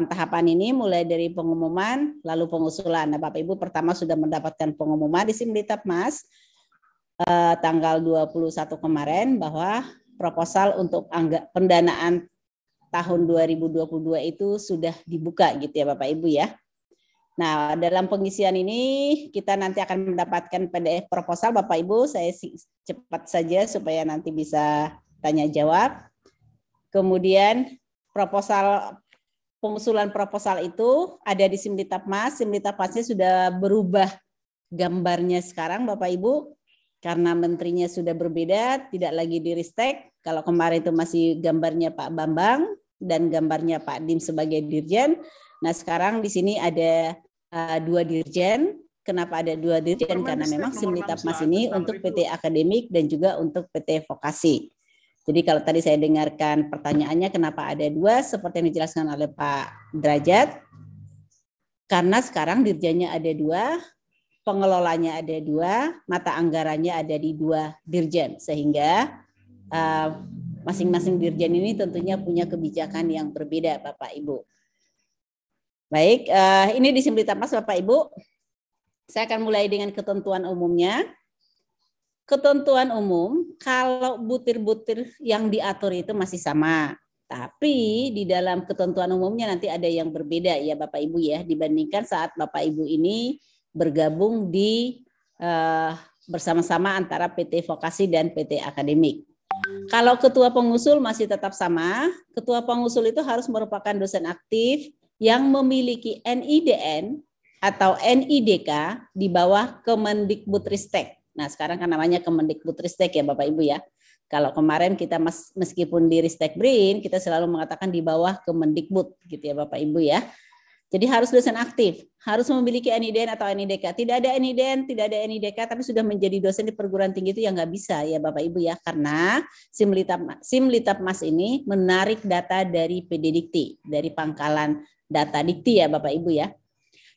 tahapan ini mulai dari pengumuman lalu pengusulan. Nah, Bapak Ibu pertama sudah mendapatkan pengumuman di Simlitapmas tanggal 21 kemarin bahwa proposal untuk pendanaan tahun 2022 itu sudah dibuka gitu ya Bapak Ibu ya. Nah, dalam pengisian ini kita nanti akan mendapatkan PDF proposal Bapak Ibu. Saya cepat saja supaya nanti bisa tanya jawab. Kemudian pengusulan proposal itu ada di Simlitapmas. Simlitapmasnya sudah berubah gambarnya sekarang Bapak Ibu. Karena menterinya sudah berbeda, tidak lagi di Ristek. Kalau kemarin itu masih gambarnya Pak Bambang dan gambarnya Pak Dim sebagai dirjen. Nah, sekarang di sini ada 2 dirjen. Kenapa ada 2 dirjen? Karena memang Simlitapmas ini untuk PT Akademik dan juga untuk PT Vokasi. Jadi kalau tadi saya dengarkan pertanyaannya kenapa ada 2, seperti yang dijelaskan oleh Pak Derajat. Karena sekarang dirjennya ada 2, pengelolanya ada 2, mata anggarannya ada di 2 dirjen. Sehingga masing-masing dirjen ini tentunya punya kebijakan yang berbeda Bapak Ibu. Baik, ini di Simlitapmas Bapak Ibu. Saya akan mulai dengan ketentuan umumnya. Ketentuan umum, kalau butir-butir yang diatur itu masih sama. Tapi di dalam ketentuan umumnya nanti ada yang berbeda ya Bapak Ibu ya, dibandingkan saat Bapak Ibu ini bergabung di bersama-sama antara PT Vokasi dan PT Akademik. Kalau ketua pengusul masih tetap sama, ketua pengusul itu harus merupakan dosen aktif yang memiliki NIDN atau NIDK di bawah Kemendikbudristek. Nah, sekarang kan namanya Kemendikbudristek ya Bapak Ibu ya. Kalau kemarin kita meskipun di Ristek BRIN, kita selalu mengatakan di bawah Kemendikbud gitu ya Bapak Ibu ya. Jadi harus dosen aktif, harus memiliki NIDN atau NIDK. Tidak ada NIDN, tidak ada NIDK, tapi sudah menjadi dosen di perguruan tinggi itu yang nggak bisa ya Bapak Ibu ya. Karena Simlitapmas ini menarik data dari PDDikti, dari pangkalan data dikti ya Bapak Ibu ya.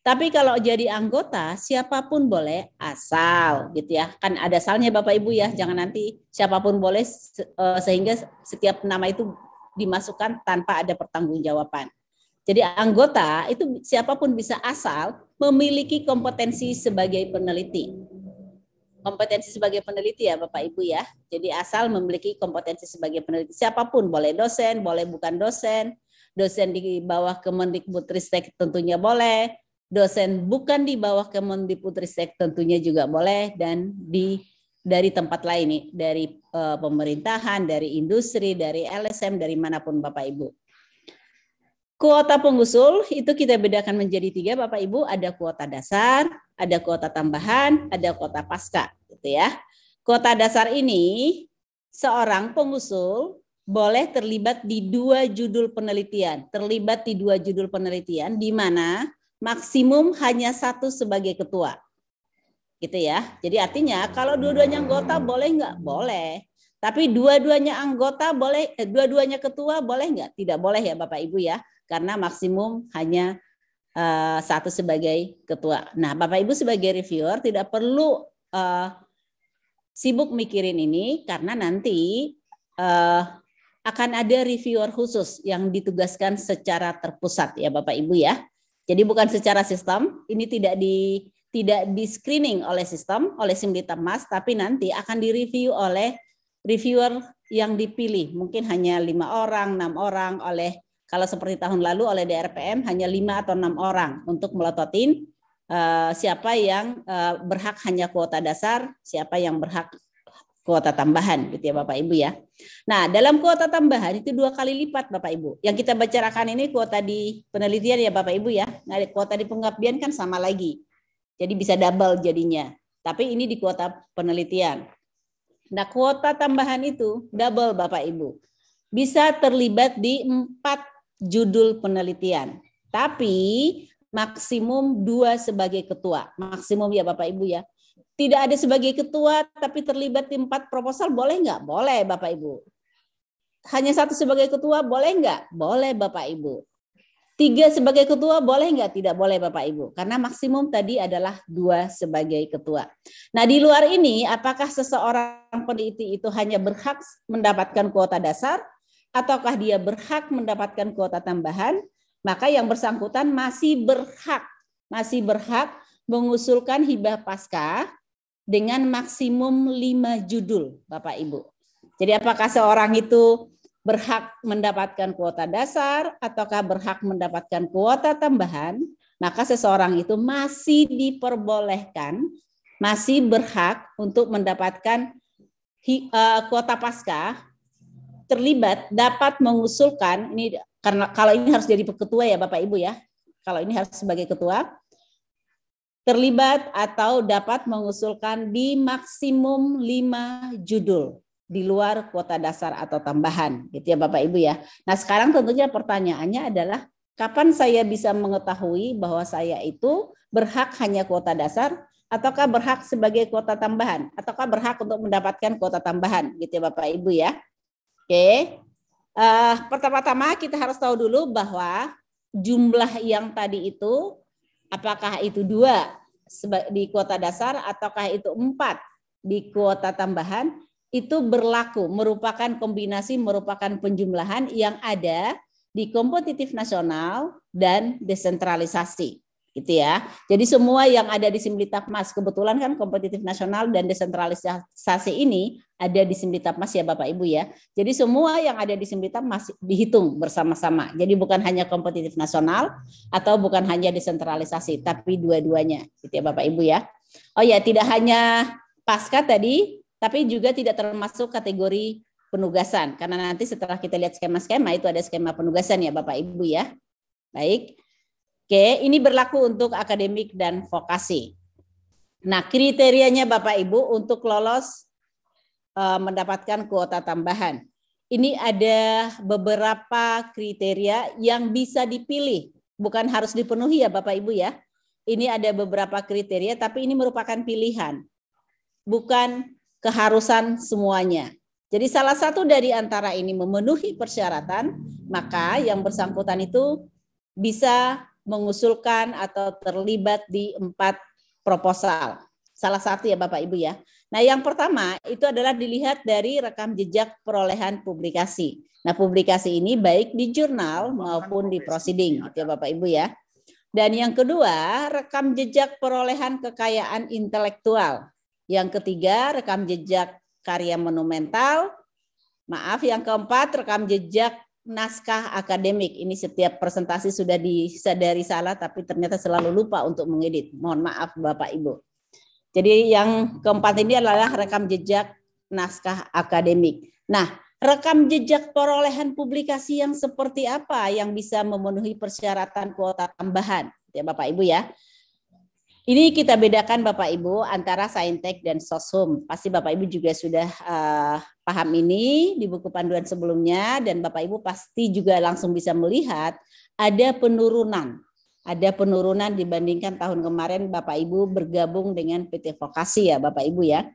Tapi kalau jadi anggota siapapun boleh asal gitu ya. Kan ada asalnya Bapak Ibu ya. Jangan nanti siapapun boleh sehingga setiap nama itu dimasukkan tanpa ada pertanggungjawaban. Jadi anggota itu siapapun bisa asal memiliki kompetensi sebagai peneliti. Kompetensi sebagai peneliti ya Bapak Ibu ya. Jadi asal memiliki kompetensi sebagai peneliti. Siapapun boleh dosen, boleh bukan dosen. Dosen di bawah Kemendikbudristek tentunya boleh. Dosen bukan di bawah Kemendikbudristek tentunya juga boleh. Dan dari tempat lain nih, dari pemerintahan, dari industri, dari LSM, dari manapun Bapak Ibu. Kuota pengusul itu kita bedakan menjadi 3 Bapak Ibu, ada kuota dasar, ada kuota tambahan, ada kuota pasca gitu ya. Kuota dasar ini seorang pengusul boleh terlibat di 2 judul penelitian, di mana maksimum hanya 1 sebagai ketua. Gitu ya. Jadi artinya kalau dua-duanya anggota boleh nggak? Boleh. Tapi dua-duanya anggota boleh, dua-duanya ketua boleh nggak? Tidak boleh ya Bapak Ibu ya. Karena maksimum hanya 1 sebagai ketua. Nah, Bapak Ibu sebagai reviewer tidak perlu sibuk mikirin ini karena nanti akan ada reviewer khusus yang ditugaskan secara terpusat ya Bapak Ibu ya. Jadi bukan secara sistem, ini tidak di screening oleh sistem, oleh Simlitapmas, tapi nanti akan direview oleh reviewer yang dipilih. Mungkin hanya 5 orang, 6 orang oleh, kalau seperti tahun lalu oleh DRPM hanya 5 atau 6 orang untuk melototin siapa yang berhak hanya kuota dasar, siapa yang berhak kuota tambahan gitu ya Bapak Ibu ya. Nah, dalam kuota tambahan itu 2 kali lipat Bapak Ibu. Yang kita bicarakan ini kuota di penelitian ya Bapak Ibu ya. Nah, kuota di pengabdian kan sama lagi. Jadi bisa double jadinya. Tapi ini di kuota penelitian. Nah, kuota tambahan itu double Bapak Ibu. Bisa terlibat di 4 judul penelitian. Tapi maksimum 2 sebagai ketua. Maksimum ya Bapak Ibu ya. Tidak ada sebagai ketua tapi terlibat di 4 proposal boleh nggak? Boleh Bapak Ibu. Hanya 1 sebagai ketua boleh nggak? Boleh Bapak Ibu. 3 sebagai ketua boleh nggak? Tidak boleh Bapak Ibu. Karena maksimum tadi adalah 2 sebagai ketua. Nah di luar ini apakah seseorang peneliti itu hanya berhak mendapatkan kuota dasar ataukah dia berhak mendapatkan kuota tambahan? maka yang bersangkutan masih berhak mengusulkan hibah pasca dengan maksimum 5 judul, Bapak Ibu. Jadi apakah seorang itu berhak mendapatkan kuota dasar ataukah berhak mendapatkan kuota tambahan, maka seseorang itu masih diperbolehkan, masih berhak untuk mendapatkan kuota pasca, terlibat dapat mengusulkan, ini karena kalau ini harus jadi ketua ya Bapak Ibu ya, kalau ini harus sebagai ketua, terlibat atau dapat mengusulkan di maksimum 5 judul di luar kuota dasar atau tambahan, gitu ya Bapak Ibu ya. Nah sekarang tentunya pertanyaannya adalah kapan saya bisa mengetahui bahwa saya itu berhak hanya kuota dasar ataukah berhak sebagai kuota tambahan, ataukah berhak untuk mendapatkan kuota tambahan, gitu ya Bapak Ibu ya. Oke, pertama-tama kita harus tahu dulu bahwa jumlah yang tadi itu apakah itu 2 di kuota dasar ataukah itu 4 di kuota tambahan, itu berlaku, merupakan kombinasi, merupakan penjumlahan yang ada di kompetitif nasional dan desentralisasi. Gitu ya. Jadi semua yang ada di Simlitapmas, kebetulan kan kompetitif nasional dan desentralisasi ini ada di Simlitapmas ya Bapak Ibu ya. Jadi semua yang ada di Simlitapmas dihitung bersama-sama. Jadi bukan hanya kompetitif nasional atau bukan hanya desentralisasi, tapi dua-duanya gitu ya Bapak Ibu ya. Oh ya, tidak hanya pasca tadi, tapi juga tidak termasuk kategori penugasan. Karena nanti setelah kita lihat skema-skema itu ada skema penugasan ya Bapak Ibu ya. Baik. Oke, ini berlaku untuk akademik dan vokasi. Nah, kriterianya Bapak Ibu untuk lolos mendapatkan kuota tambahan. Ini ada beberapa kriteria yang bisa dipilih, bukan harus dipenuhi ya Bapak Ibu ya. Ini ada beberapa kriteria, tapi ini merupakan pilihan, bukan keharusan semuanya. Jadi salah satu dari antara ini memenuhi persyaratan, maka yang bersangkutan itu bisa mengusulkan atau terlibat di 4 proposal. Salah satu ya Bapak Ibu ya. Nah yang pertama itu adalah dilihat dari rekam jejak perolehan publikasi. Nah publikasi ini baik di jurnal maupun di proceeding gitu ya Bapak Ibu ya. Dan yang kedua rekam jejak perolehan kekayaan intelektual. Yang ketiga rekam jejak karya monumental. Maaf, yang keempat rekam jejak naskah akademik. Ini setiap presentasi sudah disadari salah, tapi ternyata selalu lupa untuk mengedit. Mohon maaf Bapak Ibu. Jadi yang keempat ini adalah rekam jejak naskah akademik. Nah, rekam jejak perolehan publikasi yang seperti apa yang bisa memenuhi persyaratan kuota tambahan, ya Bapak Ibu ya. Ini kita bedakan Bapak Ibu antara Saintek dan Soshum. Pasti Bapak Ibu juga sudah paham ini di buku panduan sebelumnya, dan Bapak Ibu pasti juga langsung bisa melihat ada penurunan. Ada penurunan dibandingkan tahun kemarin Bapak Ibu bergabung dengan PT Vokasi ya Bapak Ibu ya.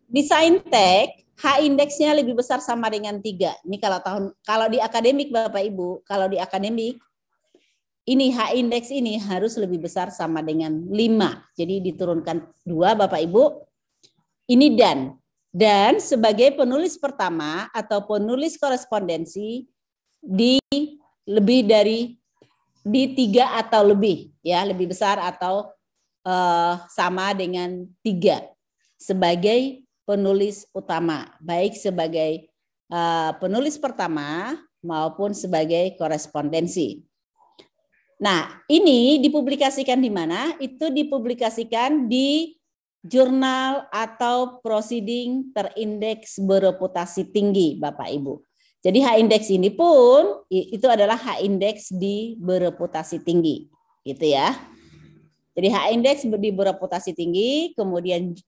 Di Saintek H indeksnya lebih besar sama dengan 3. Ini kalau di akademik Bapak Ibu, kalau di akademik ini H indeks ini harus lebih besar sama dengan 5. Jadi diturunkan 2 Bapak Ibu. Ini dan sebagai penulis pertama atau penulis korespondensi di lebih dari di 3 atau lebih ya, lebih besar atau sama dengan 3 sebagai penulis utama, baik sebagai penulis pertama maupun sebagai korespondensi. Nah, ini dipublikasikan di mana? Itu dipublikasikan di jurnal atau proceeding terindeks bereputasi tinggi, Bapak Ibu. Jadi H-indeks ini pun itu adalah H-indeks di bereputasi tinggi, gitu ya. Jadi H-indeks di bereputasi tinggi, kemudian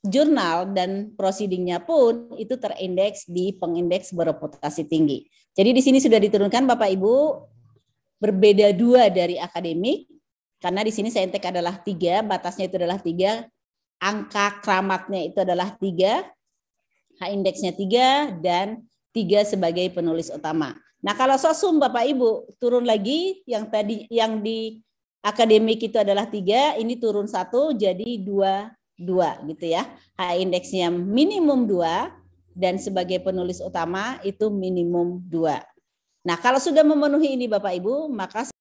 jurnal dan proceedingnya pun itu terindeks di pengindeks bereputasi tinggi. Jadi di sini sudah diturunkan Bapak Ibu, berbeda 2 dari akademik, karena di sini Saintek adalah 3, batasnya itu adalah 3, angka kramatnya itu adalah 3, H-indeksnya 3, dan 3 sebagai penulis utama. Nah kalau Soshum Bapak Ibu turun lagi, yang tadi yang di akademik itu adalah 3, ini turun 1 jadi 2 gitu ya. H-indeksnya minimum 2 dan sebagai penulis utama itu minimum 2. Nah, kalau sudah memenuhi ini Bapak Ibu, maka